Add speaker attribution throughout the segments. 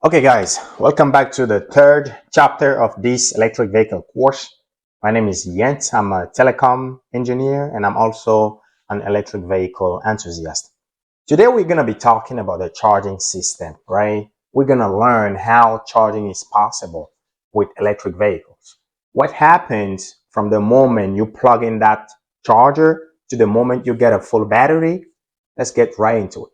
Speaker 1: Okay, guys, welcome back to the third chapter of this electric vehicle course. My name is Jens. I'm a telecom engineer and I'm also an electric vehicle enthusiast. Today, we're going to be talking about the charging system, right? We're going to learn how charging is possible with electric vehicles. What happens from the moment you plug in that charger to the moment you get a full battery? Let's get right into it.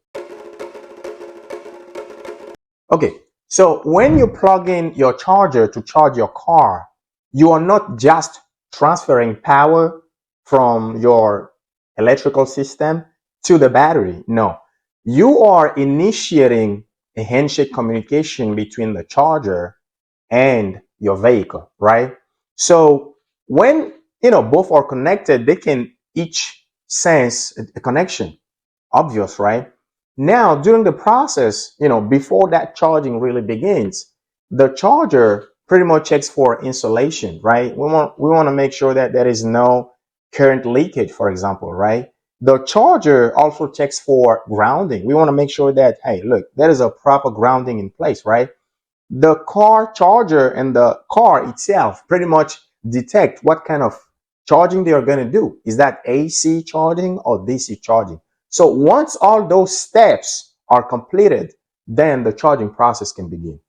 Speaker 1: Okay, so when you plug in your charger to charge your car, you are not just transferring power from your electrical system to the battery. No, you are initiating a handshake communication between the charger and your vehicle, right? So when both are connected, they can each sense a connection. Obvious, right? Now, during the process, before that charging really begins, the charger pretty much checks for insulation, right? We want to make sure that there is no current leakage, for example, right? The charger also checks for grounding. We want to make sure that, hey, look, there is a proper grounding in place, right? The car charger and the car itself pretty much detect what kind of charging they are going to do. Is that AC charging or DC charging? So once all those steps are completed, then the charging process can begin.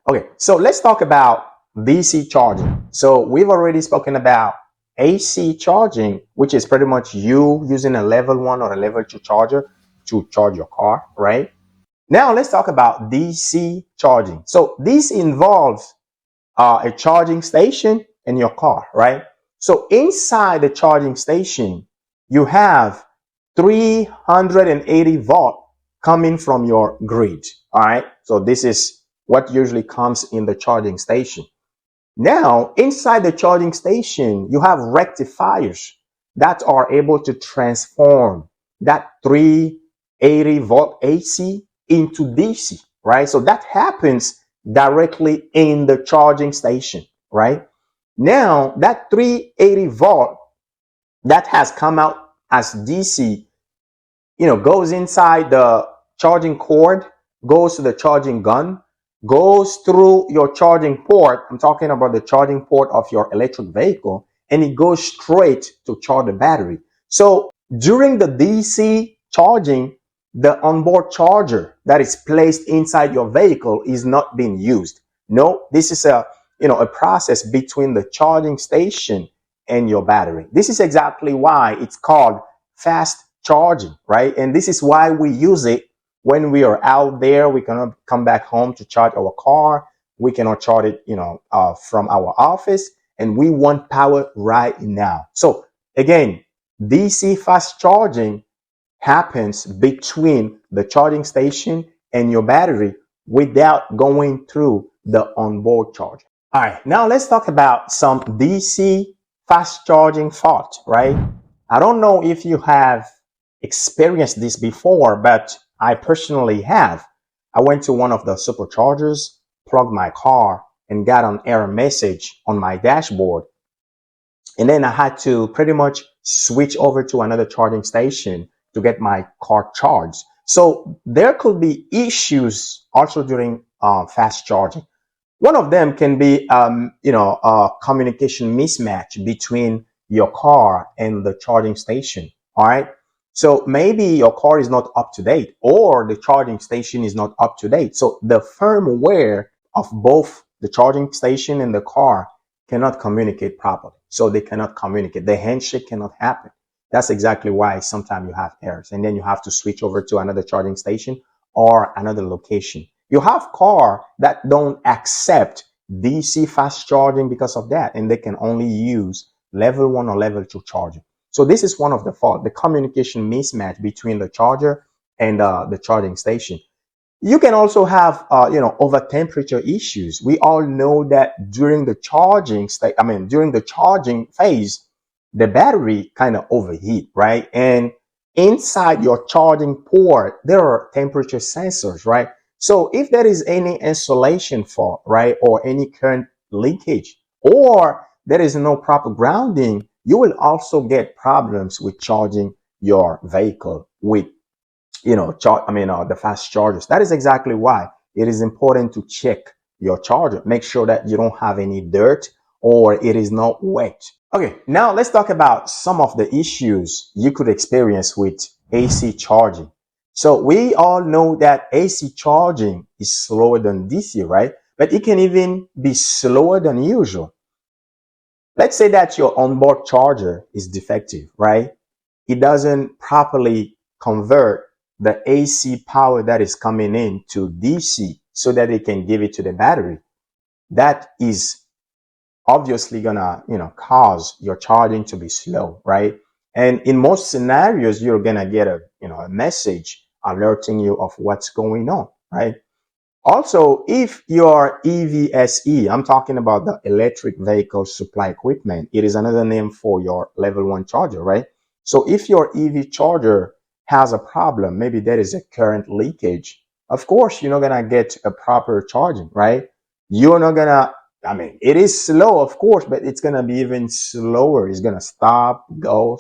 Speaker 1: Okay, so let's talk about DC charging. So we've already spoken about AC charging, which is pretty much you using a level 1 or a level 2 charger to charge your car, right? Now let's talk about DC charging. So this involves a charging station in your car, right? So inside the charging station, you have 380 volt coming from your grid. All right. So this is what usually comes in the charging station. Now, inside the charging station, you have rectifiers that are able to transform that 380 volt AC into DC, right? So that happens directly in the charging station, right? Now, that 380 volt that has come out as DC, goes inside the charging cord, goes to the charging gun, goes through your charging port. I'm talking about the charging port of your electric vehicle, and it goes straight to charge the battery. So during the DC charging, the onboard charger that is placed inside your vehicle is not being used. No, this is a process between the charging station and your battery. This is exactly why it's called fast charging, right? And this is why we use it when we are out there. We cannot come back home to charge our car. We cannot charge it, from our office, and we want power right now. So again, DC fast charging happens between the charging station and your battery without going through the onboard charger. All right, now let's talk about some DC fast charging fault, right? I don't know if you have experienced this before, but I personally have. I went to one of the superchargers, plugged my car, and got an error message on my dashboard. And then I had to pretty much switch over to another charging station to get my car charged. So there could be issues also during fast charging. One of them can be, a communication mismatch between your car and the charging station. All right. So maybe your car is not up to date or the charging station is not up to date. So the firmware of both the charging station and the car cannot communicate properly. So they cannot communicate. The handshake cannot happen. That's exactly why sometimes you have errors. And then you have to switch over to another charging station or another location. You have cars that don't accept DC fast charging because of that, and they can only use level 1 or level 2 charging. So this is one of the fault, the communication mismatch between the charger and the charging station. You can also have, over temperature issues. We all know that during the charging phase, the battery kind of overheat, right? And inside your charging port, there are temperature sensors, right? So if there is any insulation fault, right, or any current leakage, or there is no proper grounding, you will also get problems with charging your vehicle with, the fast chargers. That is exactly why it is important to check your charger. Make sure that you don't have any dirt or it is not wet. Okay, now let's talk about some of the issues you could experience with AC charging. So we all know that AC charging is slower than DC, right? But it can even be slower than usual. Let's say that your onboard charger is defective, right? It doesn't properly convert the AC power that is coming in to DC so that it can give it to the battery. That is obviously gonna, cause your charging to be slow, right? And in most scenarios, you're gonna get a message alerting you of what's going on, right? Also, if your EVSE, I'm talking about the electric vehicle supply equipment, it is another name for your level 1 charger, right? So if your EV charger has a problem, maybe there is a current leakage, of course, you're not going to get a proper charging, right? You're not going to, it is slow, of course, but it's going to be even slower. It's going to stop, go,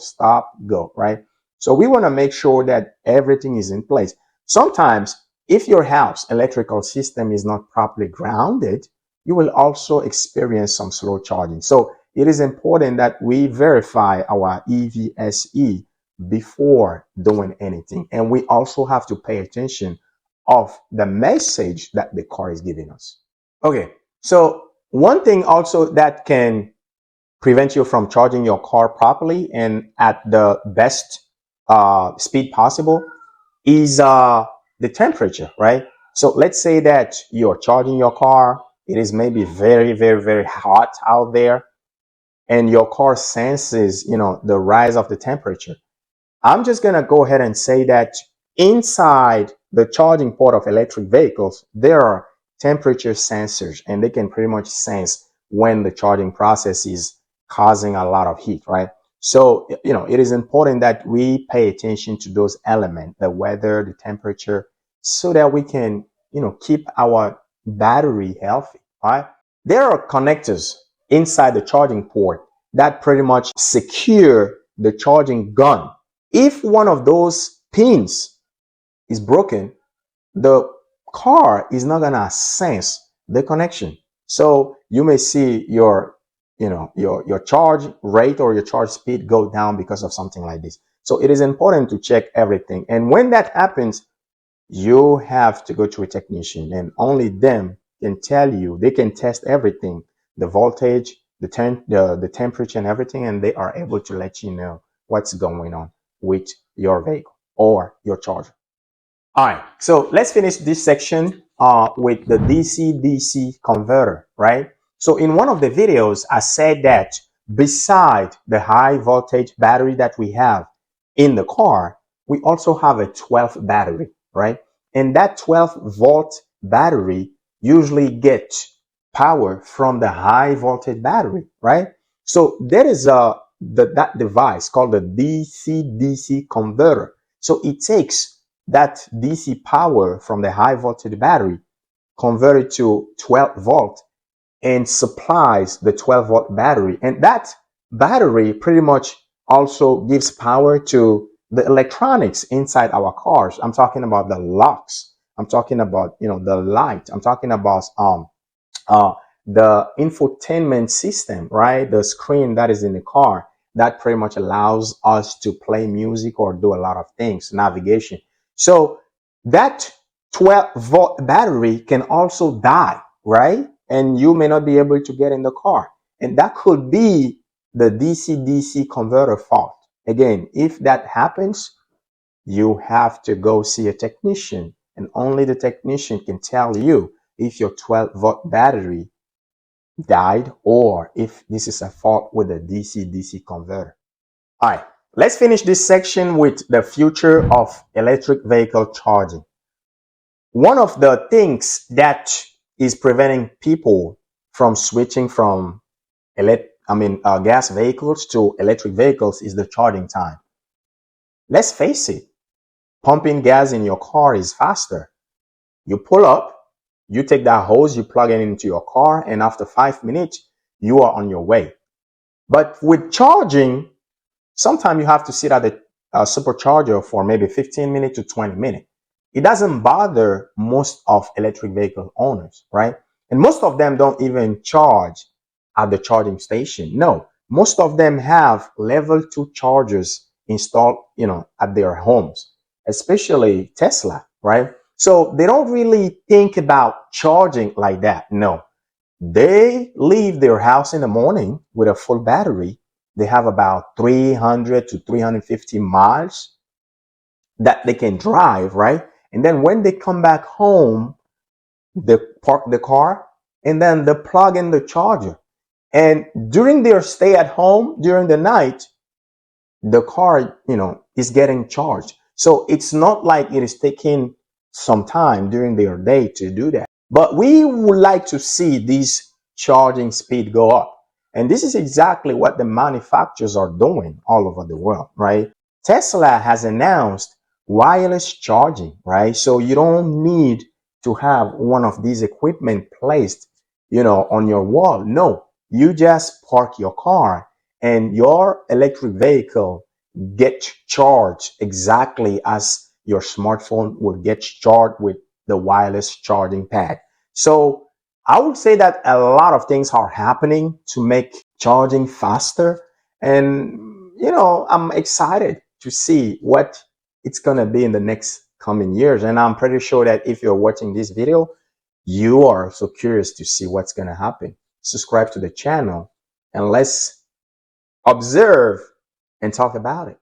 Speaker 1: right? So we want to make sure that everything is in place. Sometimes, if your house electrical system is not properly grounded, you will also experience some slow charging. So it is important that we verify our EVSE before doing anything. And we also have to pay attention of the message that the car is giving us. Okay, so one thing also that can prevent you from charging your car properly and at the best speed possible is the temperature, right? So let's say that you're charging your car. It is maybe very, very, very hot out there and your car senses, the rise of the temperature. I'm just going to go ahead and say that inside the charging port of electric vehicles, there are temperature sensors and they can pretty much sense when the charging process is causing a lot of heat, right? So, it is important that we pay attention to those elements, the weather, the temperature, so that we can, keep our battery healthy, right? There are connectors inside the charging port that pretty much secure the charging gun. If one of those pins is broken, the car is not gonna sense the connection. So you may see your charge rate or your charge speed go down because of something like this. So it is important to check everything. And when that happens, you have to go to a technician and only them can tell you, they can test everything, the voltage, the temperature and everything, and they are able to let you know what's going on with your vehicle or your charger. All right, so let's finish this section with the DC-DC converter, right? So in one of the videos, I said that beside the high voltage battery that we have in the car, we also have a 12 battery, right? And that 12-volt battery usually gets power from the high voltage battery, right? So there is that device called the DC-DC converter. So it takes that DC power from the high voltage battery, converted to 12 volt, and supplies the 12-volt battery. And that battery pretty much also gives power to the electronics inside our cars. I'm talking about the locks. I'm talking about, the light. I'm talking about the infotainment system, right? The screen that is in the car that pretty much allows us to play music or do a lot of things, navigation. So that 12-volt battery can also die, right? And you may not be able to get in the car. And that could be the DC-DC converter fault. Again, if that happens, you have to go see a technician, and only the technician can tell you if your 12-volt battery died or if this is a fault with the DC-DC converter. All right, let's finish this section with the future of electric vehicle charging. One of the things that is preventing people from switching from gas vehicles to electric vehicles is the charging time. Let's face it, pumping gas in your car is faster. You pull up, you take that hose, you plug it into your car, and after 5 minutes, you are on your way. But with charging, sometimes you have to sit at the supercharger for maybe 15 minutes to 20 minutes. it doesn't bother most of electric vehicle owners, right? And most of them don't even charge at the charging station. No, most of them have level 2 chargers installed, at their homes, especially Tesla, right? So they don't really think about charging like that. No, they leave their house in the morning with a full battery. They have about 300 to 350 miles that they can drive, right? And then when they come back home, they park the car and then they plug in the charger. And during their stay at home during the night, the car, is getting charged. So it's not like it is taking some time during their day to do that. But we would like to see this charging speed go up. And this is exactly what the manufacturers are doing all over the world, right? Tesla has announced wireless charging, right? So you don't need to have one of these equipment placed, on your wall. No, you just park your car and your electric vehicle get charged exactly as your smartphone would get charged with the wireless charging pad. So I would say that a lot of things are happening to make charging faster. And, I'm excited to see what it's going to be in the next coming years. And I'm pretty sure that if you're watching this video, you are so curious to see what's going to happen. Subscribe to the channel and let's observe and talk about it.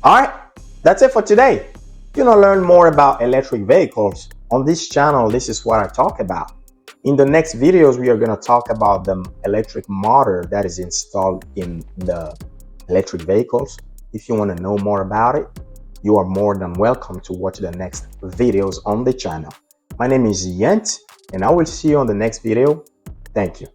Speaker 1: All right, that's it for today. You want to learn more about electric vehicles on this channel? This is what I talk about. In the next videos, we are going to talk about the electric motor that is installed in the electric vehicles. If you want to know more about it, you are more than welcome to watch the next videos on the channel. My name is Yent, and I will see you on the next video. Thank you.